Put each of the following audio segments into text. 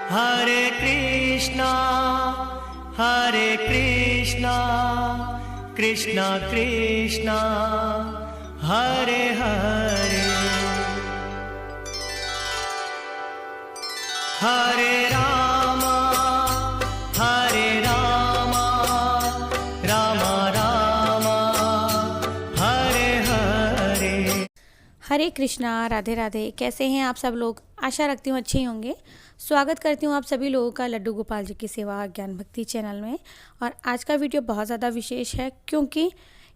हरे कृष्णा कृष्णा कृष्णा हरे हरे, हरे राम राम राम हरे हरे। हरे कृष्णा, राधे राधे। कैसे हैं आप सब लोग? आशा रखती हूँ अच्छे ही होंगे। स्वागत करती हूँ आप सभी लोगों का लड्डू गोपाल जी की सेवा ज्ञान भक्ति चैनल में। और आज का वीडियो बहुत ज़्यादा विशेष है क्योंकि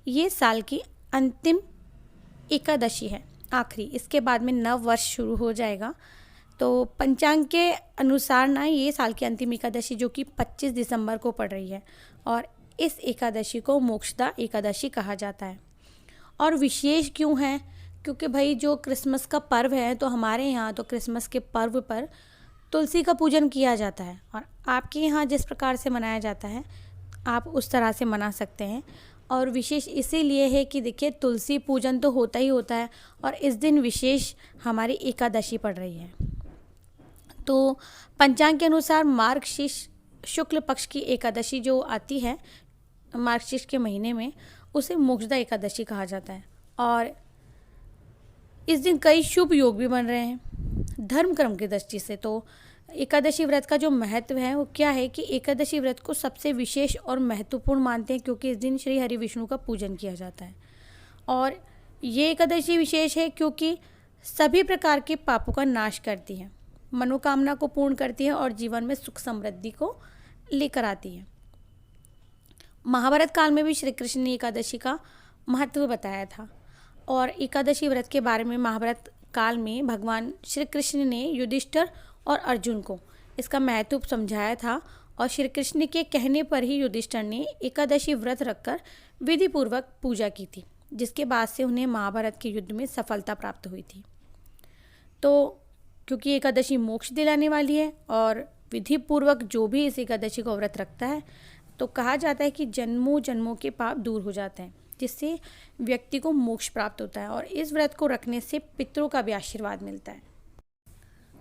ये साल की अंतिम एकादशी है, आखिरी। इसके बाद में नव वर्ष शुरू हो जाएगा। तो पंचांग के अनुसार ना ये साल की अंतिम एकादशी जो कि 25 दिसंबर को पड़ रही है, और इस एकादशी को मोक्षदा एकादशी कहा जाता है। और विशेष क्यों है? क्योंकि भाई जो क्रिसमस का पर्व है, तो हमारे यहाँ तो क्रिसमस के पर्व पर तुलसी का पूजन किया जाता है, और आपके यहाँ जिस प्रकार से मनाया जाता है आप उस तरह से मना सकते हैं। और विशेष इसीलिए है कि देखिए, तुलसी पूजन तो होता ही होता है, और इस दिन विशेष हमारी एकादशी पड़ रही है। तो पंचांग के अनुसार मार्गशीर्ष शुक्ल पक्ष की एकादशी जो आती है मार्गशीर्ष के महीने में, उसे मोक्षदा एकादशी कहा जाता है। और इस दिन कई शुभ योग भी बन रहे हैं धर्म कर्म की दृष्टि से। तो एकादशी व्रत का जो महत्व है वो क्या है कि एकादशी व्रत को सबसे विशेष और महत्वपूर्ण मानते हैं क्योंकि इस दिन श्री हरि विष्णु का पूजन किया जाता है। और ये एकादशी विशेष है क्योंकि सभी प्रकार के पापों का नाश करती है, मनोकामना को पूर्ण करती है और जीवन में सुख समृद्धि को लेकर आती है। महाभारत काल में भी श्री कृष्ण ने एकादशी का महत्व बताया था। और एकादशी व्रत के बारे में महाभारत काल में भगवान श्री कृष्ण ने युधिष्ठिर और अर्जुन को इसका महत्व समझाया था। और श्री कृष्ण के कहने पर ही युधिष्ठिर ने एकादशी व्रत रखकर विधि पूर्वक पूजा की थी, जिसके बाद से उन्हें महाभारत के युद्ध में सफलता प्राप्त हुई थी। तो क्योंकि एकादशी मोक्ष दिलाने वाली है और विधि पूर्वक जो भी इस एकादशी को व्रत रखता है, तो कहा जाता है कि जन्मों जन्मों के पाप दूर हो जाते हैं, जिससे व्यक्ति को मोक्ष प्राप्त होता है। और इस व्रत को रखने से पितरों का भी आशीर्वाद मिलता है।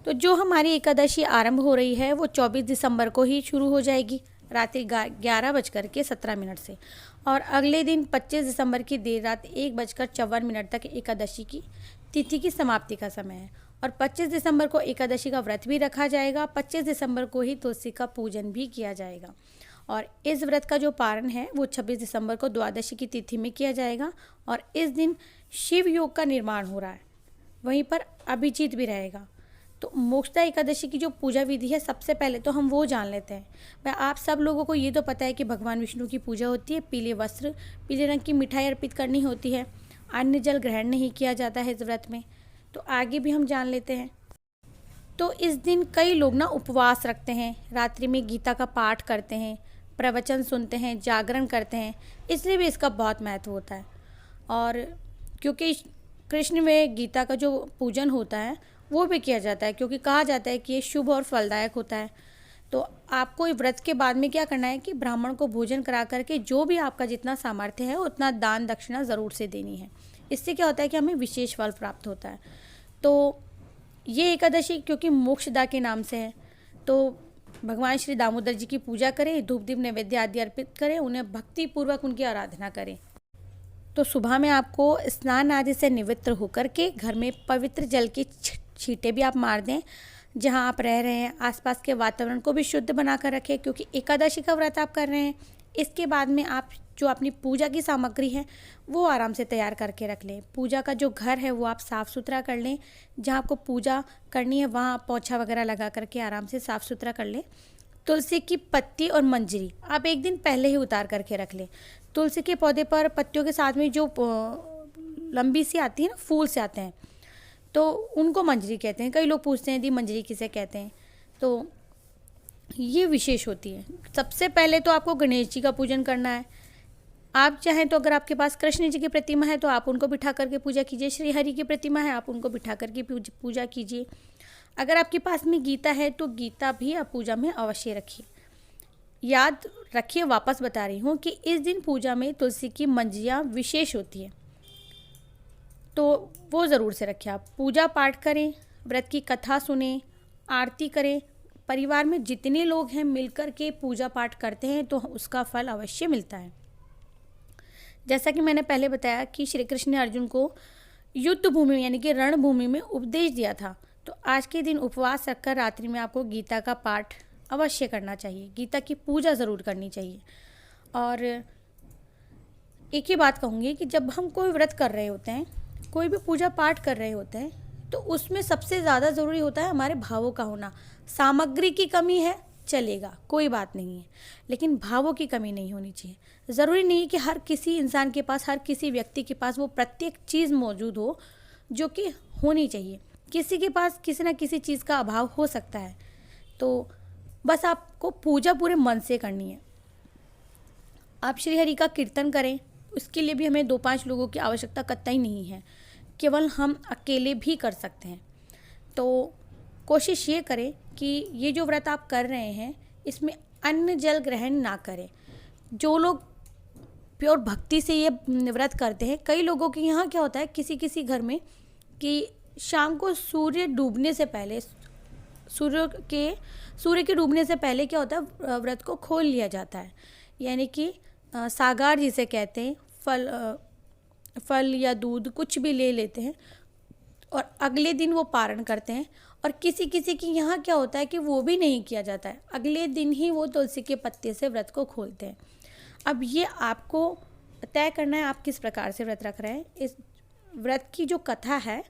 तो जो हमारी एकादशी आरंभ हो रही है वो 24 दिसंबर को ही शुरू हो जाएगी रात्रि 11:17 से, और अगले दिन 25 दिसंबर की देर रात 1:54 तक एकादशी की तिथि की समाप्ति का समय है। और 25 दिसंबर को एकादशी का व्रत भी रखा जाएगा। 25 दिसंबर को ही तुलसी का पूजन भी किया जाएगा। और इस व्रत का जो पारण है वो 26 दिसंबर को द्वादशी की तिथि में किया जाएगा। और इस दिन शिव योग का निर्माण हो रहा है, वहीं पर अभिजीत भी रहेगा। तो मोक्षदा एकादशी की जो पूजा विधि है, सबसे पहले तो हम वो जान लेते हैं। भाई आप सब लोगों को ये तो पता है कि भगवान विष्णु की पूजा होती है, पीले वस्त्र, पीले रंग की मिठाई अर्पित करनी होती है, अन्न जल ग्रहण नहीं किया जाता है इस व्रत में। तो आगे भी हम जान लेते हैं। तो इस दिन कई लोग ना उपवास रखते हैं, रात्रि में गीता का पाठ करते हैं, प्रवचन सुनते हैं, जागरण करते हैं, इसलिए भी इसका बहुत महत्व होता है। और क्योंकि कृष्ण में गीता का जो पूजन होता है वो भी किया जाता है, क्योंकि कहा जाता है कि ये शुभ और फलदायक होता है। तो आपको व्रत के बाद में क्या करना है कि ब्राह्मण को भोजन करा करके जो भी आपका जितना सामर्थ्य है उतना दान दक्षिणा ज़रूर से देनी है। इससे क्या होता है कि हमें विशेष फल प्राप्त होता है। तो ये एकादशी क्योंकि मोक्षदा के नाम से है, तो भगवान श्री दामोदर जी की पूजा करें, धूप दीप नैवेद्य आदि अर्पित करें, उन्हें भक्ति पूर्वक उनकी आराधना करें। तो सुबह में आपको स्नान आदि से निवृत्त होकर के घर में पवित्र जल की छींटे भी आप मार दें जहां आप रह रहे हैं। आसपास के वातावरण को भी शुद्ध बनाकर रखें, क्योंकि एकादशी का व्रत आप कर रहे हैं। इसके बाद में आप जो अपनी पूजा की सामग्री है वो आराम से तैयार करके रख लें। पूजा का जो घर है वो आप साफ़ सुथरा कर लें। जहाँ आपको पूजा करनी है वहाँ पोछा वगैरह लगा करके आराम से साफ़ सुथरा कर लें। तुलसी की पत्ती और मंजरी आप एक दिन पहले ही उतार करके रख लें। तुलसी के पौधे पर पत्तियों के साथ में जो लंबी सी आती है ना, फूल से आते हैं, तो उनको मंजरी कहते हैं। कई लोग पूछते हैं दी मंजरी किसे कहते हैं, तो ये विशेष होती है। सबसे पहले तो आपको गणेश जी का पूजन करना है। आप चाहें तो अगर आपके पास कृष्ण जी की प्रतिमा है तो आप उनको बिठा करके पूजा कीजिए। श्री हरि की प्रतिमा है, आप उनको बिठा करके पूजा कीजिए। अगर आपके पास में गीता है तो गीता भी आप पूजा में अवश्य रखिए। याद रखिए, वापस बता रही हूँ कि इस दिन पूजा में तुलसी की मंजरियाँ विशेष होती है, तो वो ज़रूर से रखिए। आप पूजा पाठ करें, व्रत की कथा सुने, आरती करें, परिवार में जितने लोग हैं मिलकर के पूजा पाठ करते हैं तो उसका फल अवश्य मिलता है। जैसा कि मैंने पहले बताया कि श्री कृष्ण ने अर्जुन को युद्ध भूमि में यानी कि रणभूमि में उपदेश दिया था, तो आज के दिन उपवास रखकर रात्रि में आपको गीता का पाठ अवश्य करना चाहिए, गीता की पूजा ज़रूर करनी चाहिए। और एक ही बात कहूँगी कि जब हम कोई व्रत कर रहे होते हैं, कोई भी पूजा पाठ कर रहे होते हैं, तो उसमें सबसे ज़्यादा ज़रूरी होता है हमारे भावों का होना। सामग्री की कमी है चलेगा, कोई बात नहीं है, लेकिन भावों की कमी नहीं होनी चाहिए। ज़रूरी नहीं कि हर किसी इंसान के पास, हर किसी व्यक्ति के पास वो प्रत्येक चीज़ मौजूद हो जो कि होनी चाहिए। किसी के पास किसी न किसी चीज़ का अभाव हो सकता है, तो बस आपको पूजा पूरे मन से करनी है। आप श्री हरि का कीर्तन करें, उसके लिए भी हमें 2-5 लोगों की आवश्यकता कतई नहीं है, केवल हम अकेले भी कर सकते हैं। तो कोशिश ये करें कि ये जो व्रत आप कर रहे हैं इसमें अन्न जल ग्रहण ना करें। जो लोग प्योर भक्ति से ये व्रत करते हैं, कई लोगों के यहाँ क्या होता है किसी किसी घर में कि शाम को सूर्य डूबने से पहले, सूर्य के डूबने से पहले क्या होता है व्रत को खोल लिया जाता है, यानी कि सागार जिसे कहते हैं, फल या दूध कुछ भी ले लेते हैं और अगले दिन वो पारण करते हैं। और किसी किसी की यहाँ क्या होता है कि वो भी नहीं किया जाता है, अगले दिन ही वो तुलसी के पत्ते से व्रत को खोलते हैं। अब ये आपको तय करना है आप किस प्रकार से व्रत रख रहे हैं। इस व्रत की जो कथा है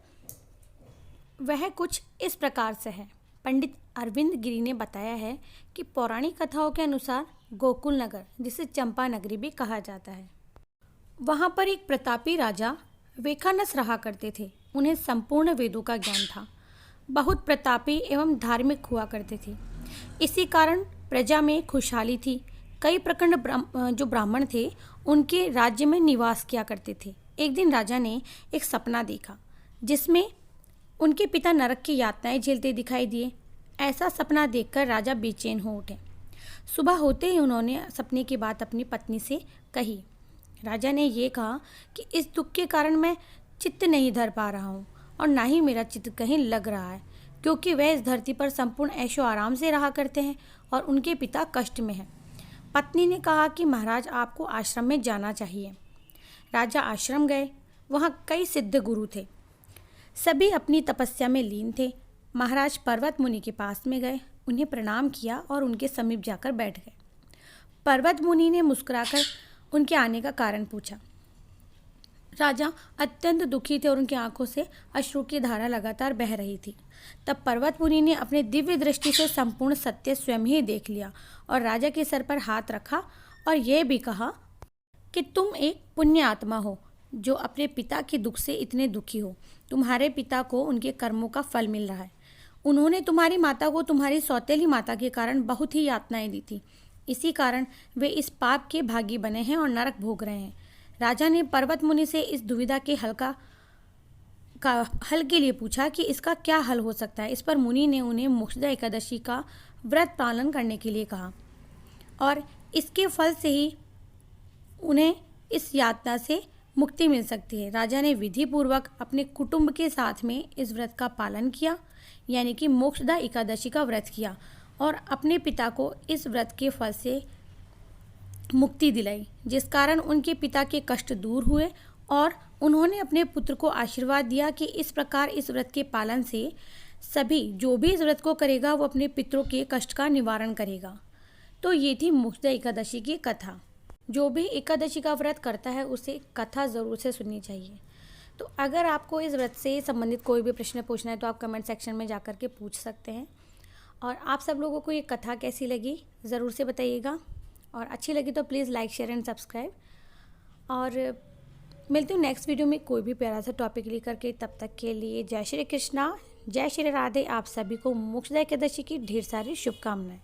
वह कुछ इस प्रकार से है। पंडित अरविंद गिरी ने बताया है कि पौराणिक कथाओं के अनुसार गोकुल नगर, जिसे चंपा नगरी भी कहा जाता है, वहाँ पर एक प्रतापी राजा वेखानस रहा करते थे। उन्हें संपूर्ण वेदों का ज्ञान था, बहुत प्रतापी एवं धार्मिक हुआ करते थे। इसी कारण प्रजा में खुशहाली थी। कई प्रखंड जो ब्राह्मण थे उनके राज्य में निवास किया करते थे। एक दिन राजा ने एक सपना देखा जिसमें उनके पिता नरक की यातनाएं झेलते दिखाई दिए। ऐसा सपना देखकर राजा बेचैन हो उठे। सुबह होते ही उन्होंने सपने की बात अपनी पत्नी से कही। राजा ने ये कहा कि इस दुख के कारण मैं चित्त नहीं धर पा रहा हूँ और ना ही मेरा चित्त कहीं लग रहा है, क्योंकि वह इस धरती पर संपूर्ण ऐशो आराम से रहा करते हैं और उनके पिता कष्ट में हैं। पत्नी ने कहा कि महाराज आपको आश्रम में जाना चाहिए। राजा आश्रम गए। वहाँ कई सिद्ध गुरु थे, सभी अपनी तपस्या में लीन थे। महाराज पर्वत मुनि के पास में गए, उन्हें प्रणाम किया और उनके समीप जाकर बैठ गए। पर्वत मुनि ने मुस्कुराकर उनके आने का कारण पूछा। राजा अत्यंत दुखी थे और उनकी आंखों से अश्रु की धारा लगातार बह रही थी। तब पर्वत मुनि ने अपने दिव्य दृष्टि से संपूर्ण सत्य स्वयं ही देख लिया और राजा के सर पर हाथ रखा और यह भी कहा कि तुम एक पुण्य आत्मा हो जो अपने पिता के दुख से इतने दुखी हो। तुम्हारे पिता को उनके कर्मों का फल मिल रहा है। उन्होंने तुम्हारी माता को तुम्हारी सौतेली माता के कारण बहुत ही यातनाएं दी थी। इसी कारण वे इस पाप के भागी बने हैं और नरक भोग रहे हैं। राजा ने पर्वत मुनि से इस दुविधा के हल के लिए पूछा कि इसका क्या हल हो सकता है। इस पर मुनि ने उन्हें मोक्षदा एकादशी का व्रत पालन करने के लिए कहा और इसके फल से ही उन्हें इस यातना से मुक्ति मिल सकती है। राजा ने विधि पूर्वक अपने कुटुंब के साथ में इस व्रत का पालन किया, यानी कि मोक्षदा एकादशी का व्रत किया और अपने पिता को इस व्रत के फल से मुक्ति दिलाई, जिस कारण उनके पिता के कष्ट दूर हुए और उन्होंने अपने पुत्र को आशीर्वाद दिया कि इस प्रकार इस व्रत के पालन से सभी जो भी इस व्रत को करेगा वो अपने पितरों के कष्ट का निवारण करेगा। तो ये थी मोक्षदा एकादशी की कथा। जो भी एकादशी का व्रत करता है उसे कथा ज़रूर से सुननी चाहिए। तो अगर आपको इस व्रत से संबंधित कोई भी प्रश्न पूछना है तो आप कमेंट सेक्शन में जाकर के पूछ सकते हैं। और आप सब लोगों को ये कथा कैसी लगी ज़रूर से बताइएगा, और अच्छी लगी तो please like share and subscribe. और मिलती हूँ नेक्स्ट वीडियो में कोई भी प्यारा सा टॉपिक लेकर के। तब तक के लिए जय श्री कृष्णा, जय श्री राधे। आप सभी को मोक्षदा एकादशी की ढेर सारी शुभकामनाएं।